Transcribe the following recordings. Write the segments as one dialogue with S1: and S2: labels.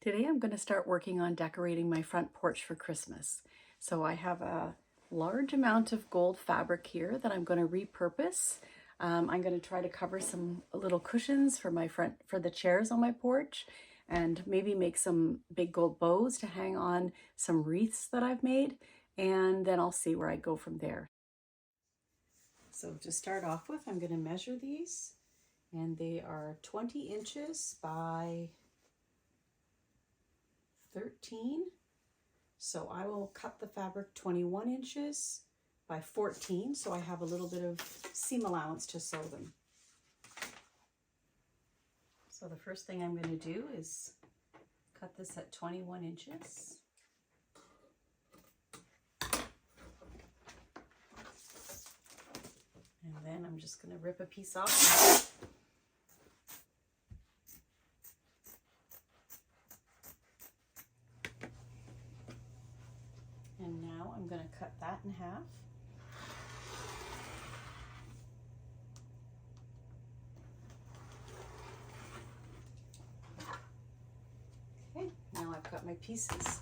S1: Today I'm going to start working on decorating my front porch for Christmas. So I have a large amount of gold fabric here that I'm going to repurpose. I'm going to try to cover some little cushions for for the chairs on my porch, and maybe make some big gold bows to hang on some wreaths that I've made, and then I'll see where I go from there. So to start off with, I'm going to measure these, and they are 20 inches by 13. So I will cut the fabric 21 inches by 14, so I have a little bit of seam allowance to sew them. So the first thing I'm going to do is cut this at 21 inches. And then I'm just going to rip a piece off. And now I'm going to cut that in half. Okay, now I've got my pieces.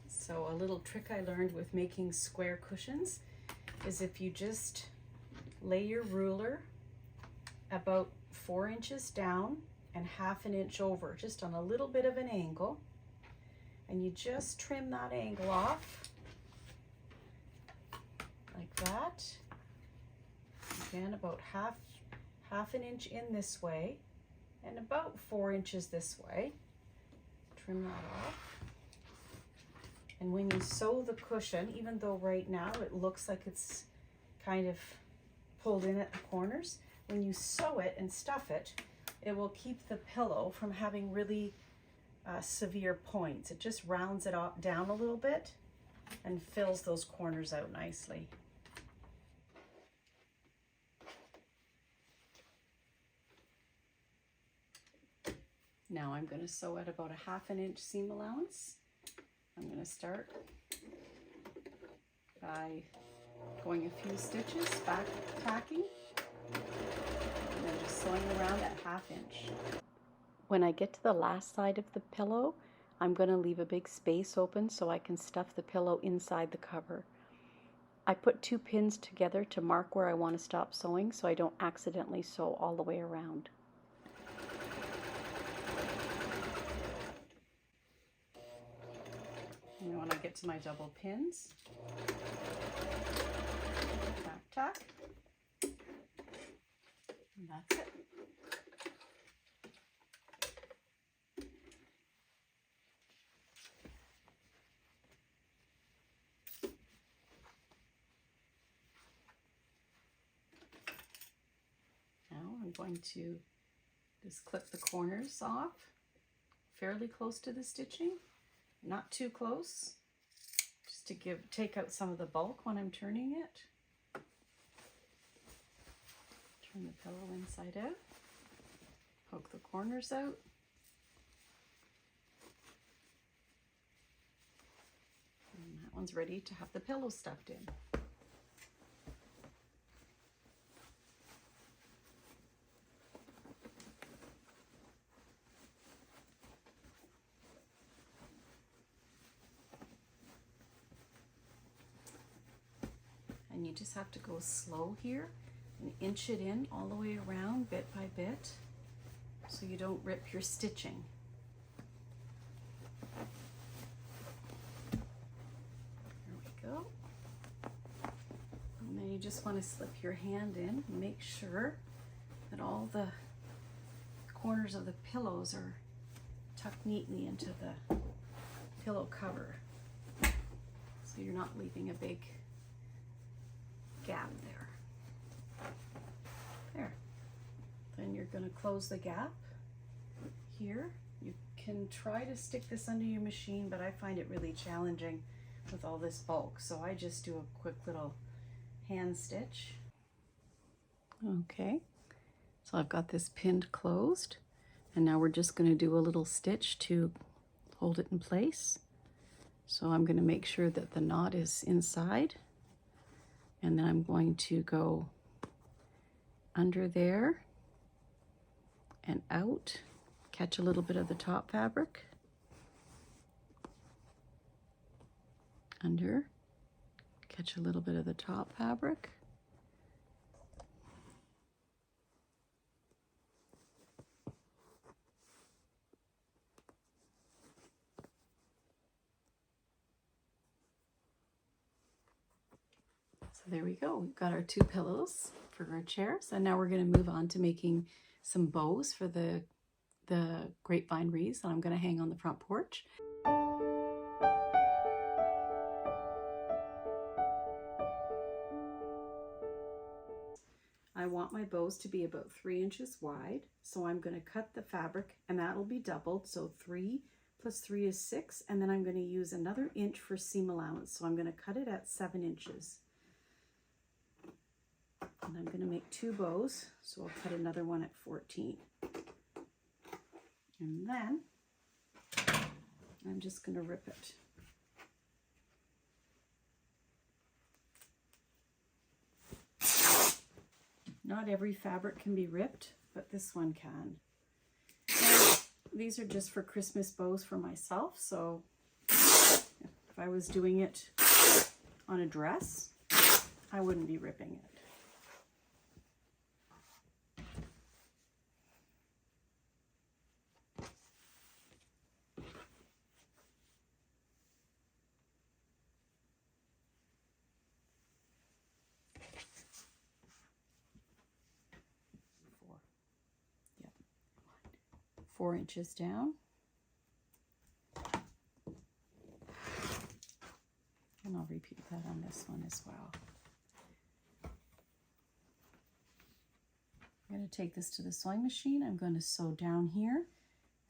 S1: So a little trick I learned with making square cushions is if you just lay your ruler about 4 inches down and half an inch over, just on a little bit of an angle, and you just trim that angle off like that. Again, about half an inch in this way and about 4 inches this way. Trim that off. And when you sew the cushion, even though right now it looks like it's kind of pulled in at the corners, when you sew it and stuff it, it will keep the pillow from having really severe points. It just rounds it off down a little bit and fills those corners out nicely. Now I'm going to sew at about a half an inch seam allowance. I'm going to start by going a few stitches, back tacking, and then just sewing around at half inch. When I get to the last side of the pillow, I'm going to leave a big space open so I can stuff the pillow inside the cover. I put 2 pins together to mark where I want to stop sewing so I don't accidentally sew all the way around. And when I get to my double pins, back tack, and that's it. Now I'm going to just clip the corners off fairly close to the stitching. Not too close, just to take out some of the bulk when I'm turning it. Turn the pillow inside out, poke the corners out. And that one's ready to have the pillow stuffed in. And you just have to go slow here and inch it in all the way around bit by bit so you don't rip your stitching. There we go. And then you just want to slip your hand in and make sure that all the corners of the pillows are tucked neatly into the pillow cover, so you're not leaving a big gap there. There. Then you're going to close the gap here. You can try to stick this under your machine, but I find it really challenging with all this bulk, so I just do a quick little hand stitch. Okay, so I've got this pinned closed, and now we're just going to do a little stitch to hold it in place. So I'm going to make sure that the knot is inside, and then I'm going to go under there and out, catch a little bit of the top fabric, under, catch a little bit of the top fabric. So there we go. We've got our 2 pillows for our chairs, and now we're going to move on to making some bows for the grapevine wreaths that I'm going to hang on the front porch. I want my bows to be about 3 inches wide, so I'm going to cut the fabric, and that will be doubled, so 3 plus 3 is 6, and then I'm going to use another inch for seam allowance, so I'm going to cut it at 7 inches. And I'm going to make 2 bows, so I'll cut another one at 14. And then I'm just going to rip it. Not every fabric can be ripped, but this one can. And these are just for Christmas bows for myself, so if I was doing it on a dress, I wouldn't be ripping it. Yep. 4 inches down. And I'll repeat that on this one as well. I'm going to take this to the sewing machine. I'm going to sew down here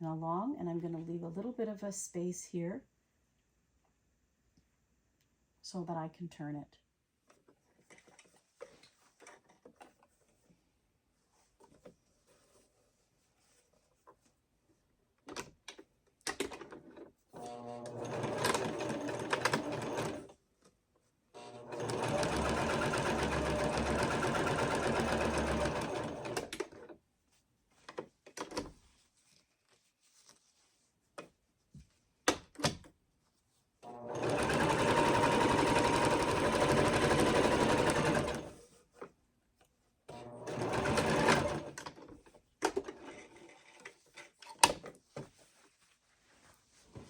S1: and along, and I'm going to leave a little bit of a space here so that I can turn it.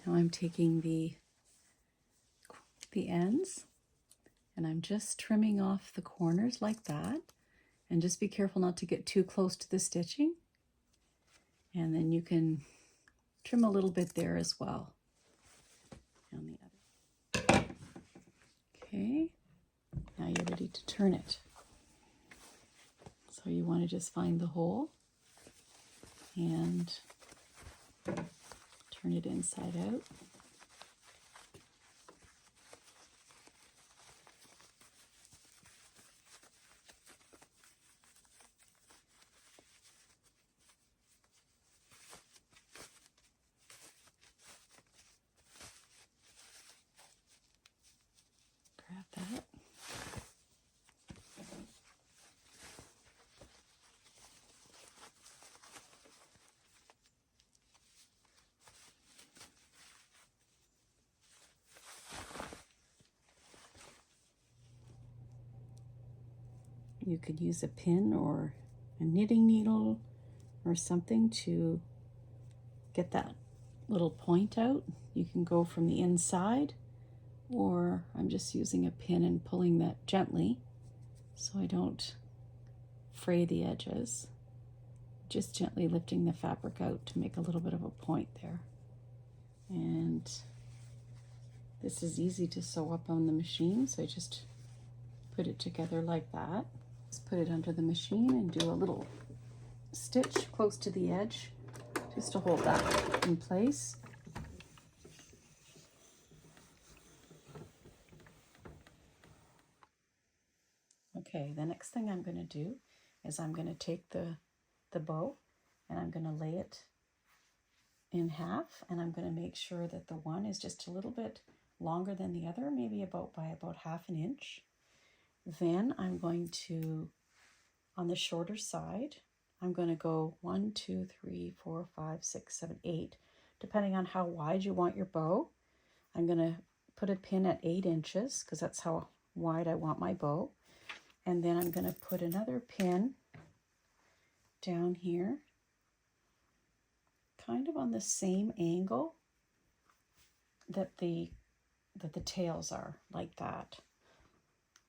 S1: Now I'm taking the ends and I'm just trimming off the corners like that, and just be careful not to get too close to the stitching, and then you can trim a little bit there as well on the other. Okay, now you're ready to turn it. So you want to just find the hole and turn it inside out. Grab that. You could use a pin or a knitting needle or something to get that little point out. You can go from the inside, or I'm just using a pin and pulling that gently so I don't fray the edges. Just gently lifting the fabric out to make a little bit of a point there. And this is easy to sew up on the machine, so I just put it together like that. Just put it under the machine and do a little stitch close to the edge just to hold that in place. Okay, the next thing I'm going to do is I'm going to take the bow and I'm going to lay it in half, and I'm going to make sure that the one is just a little bit longer than the other, maybe by about half an inch. Then I'm going to, on the shorter side, I'm going to go 1, 2, 3, 4, 5, 6, 7, 8, depending on how wide you want your bow. I'm going to put a pin at 8 inches because that's how wide I want my bow. And then I'm going to put another pin down here, kind of on the same angle that the tails are, like that.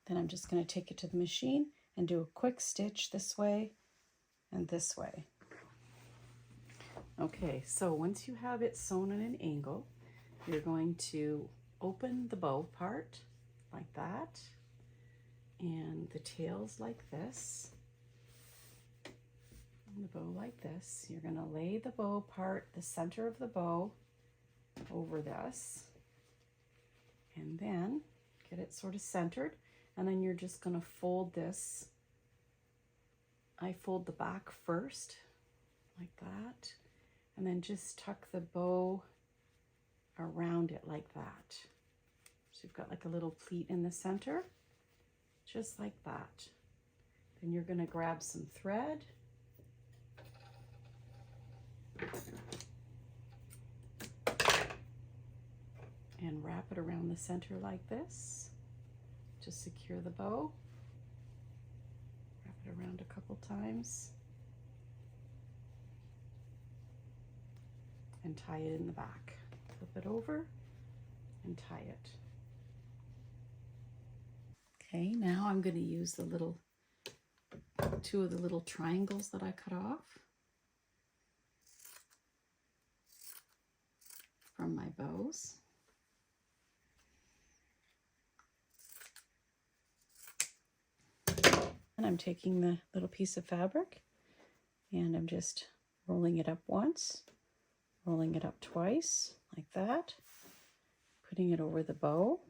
S1: Then I'm just going to take it to the machine and do a quick stitch this way and this way. Okay, so once you have it sewn at an angle, you're going to open the bow part like that, and the tails like this, and the bow like this. You're going to lay the bow part, the center of the bow, over this, and then get it sort of centered, and then you're just going to fold this. I fold the back first, like that, and then just tuck the bow around it like that. So you've got like a little pleat in the center, just like that. Then you're going to grab some thread, and wrap it around the center like this to secure the bow. Wrap it around a couple times and tie it in the back. Flip it over and tie it. Okay, now I'm going to use the little, 2 of the little triangles that I cut off from my bows. And I'm taking the little piece of fabric and I'm just rolling it up once, rolling it up twice, like that, putting it over the bow,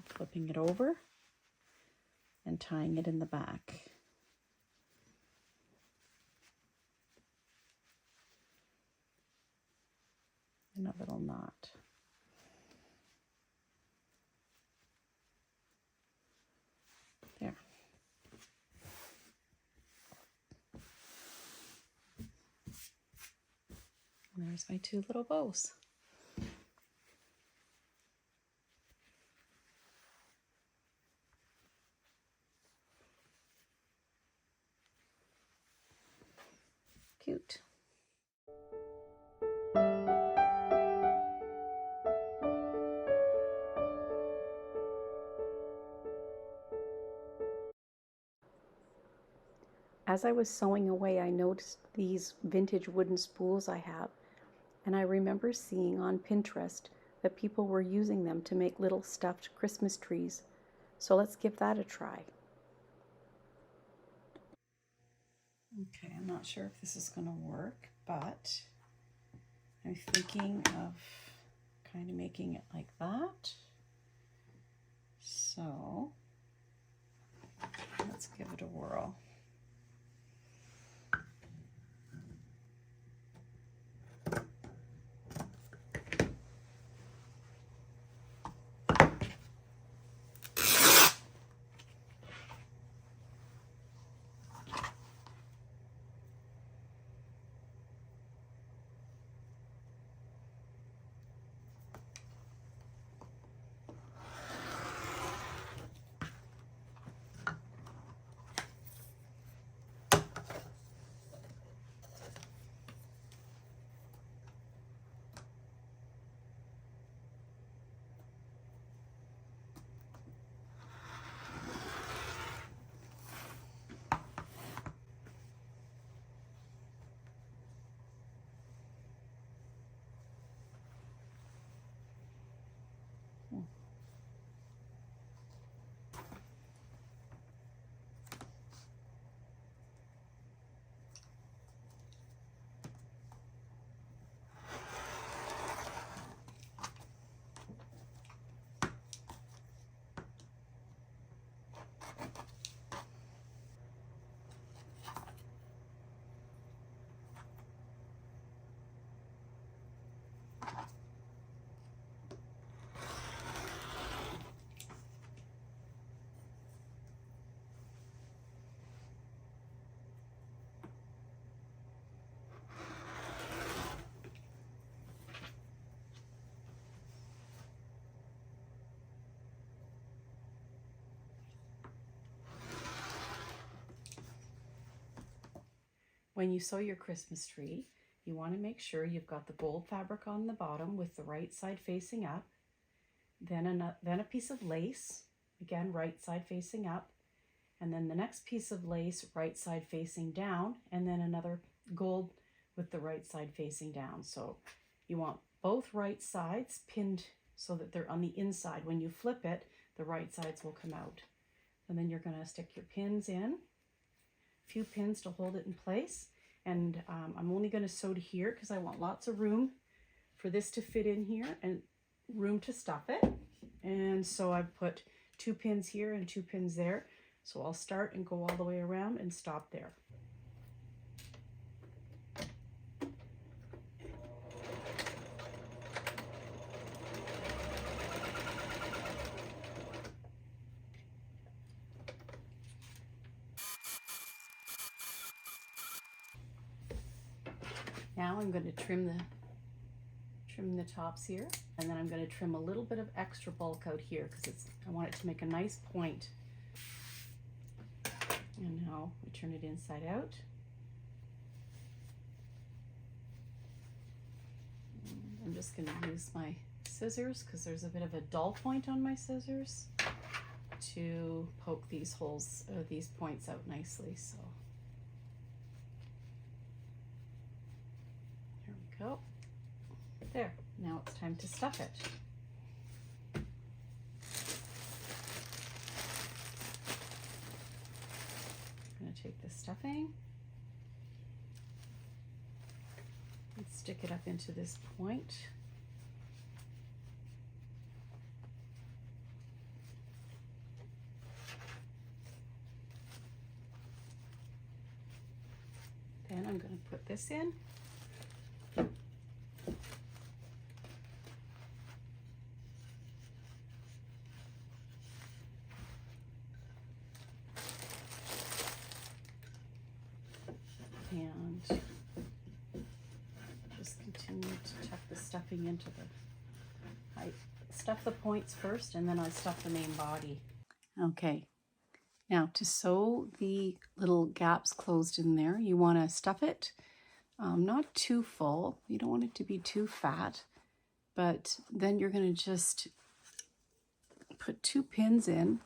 S1: flipping it over, and tying it in the back. And a little knot. There. And there's my 2 little bows. Cute. As I was sewing away, I noticed these vintage wooden spools I have, and I remember seeing on Pinterest that people were using them to make little stuffed Christmas trees. So let's give that a try. Okay, I'm not sure if this is going to work, but I'm thinking of kind of making it like that. So let's give it a whirl. when you sew your Christmas tree, you want to make sure you've got the gold fabric on the bottom with the right side facing up, then a piece of lace, again right side facing up, and then the next piece of lace right side facing down, and then another gold with the right side facing down. So you want both right sides pinned so that they're on the inside. When you flip it, the right sides will come out. And then you're going to stick your pins in, a few pins to hold it in place. And I'm only going to sew to here because I want lots of room for this to fit in here and room to stuff it. And so I've put 2 pins here and 2 pins there. So I'll start and go all the way around and stop there. Now I'm going to trim the tops here, and then I'm going to trim a little bit of extra bulk out here because I want it to make a nice point. And now we turn it inside out. I'm just going to use my scissors because there's a bit of a dull point on my scissors to poke these holes, these points out nicely. So here we go. There. Now it's time to stuff it. I'm going to take the stuffing and stick it up into this point. Then I'm going to put this in. And just continue to tuck the stuffing into I stuff the points first and then I stuff the main body. Okay, now to sew the little gaps closed in there, you want to stuff it not too full. You don't want it to be too fat, but then you're going to just put 2 pins in.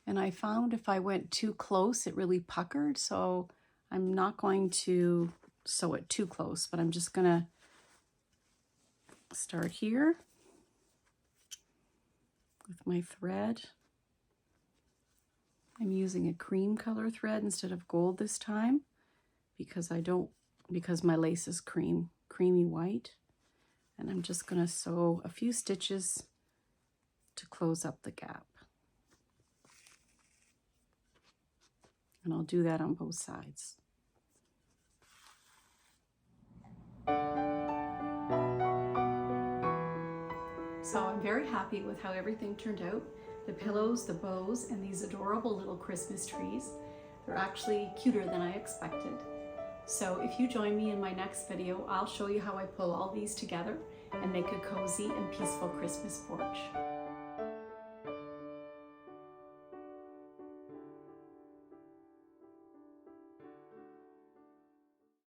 S1: And I found if I went too close, it really puckered, so I'm not going to sew it too close, but I'm just going to start here with my thread. I'm using a cream color thread instead of gold this time because my lace is creamy white. And I'm just going to sew a few stitches to close up the gap. And I'll do that on both sides. So I'm very happy with how everything turned out. The pillows, the bows, and these adorable little Christmas trees. They're actually cuter than I expected. So if you join me in my next video, I'll show you how I pull all these together and make a cozy and peaceful Christmas porch.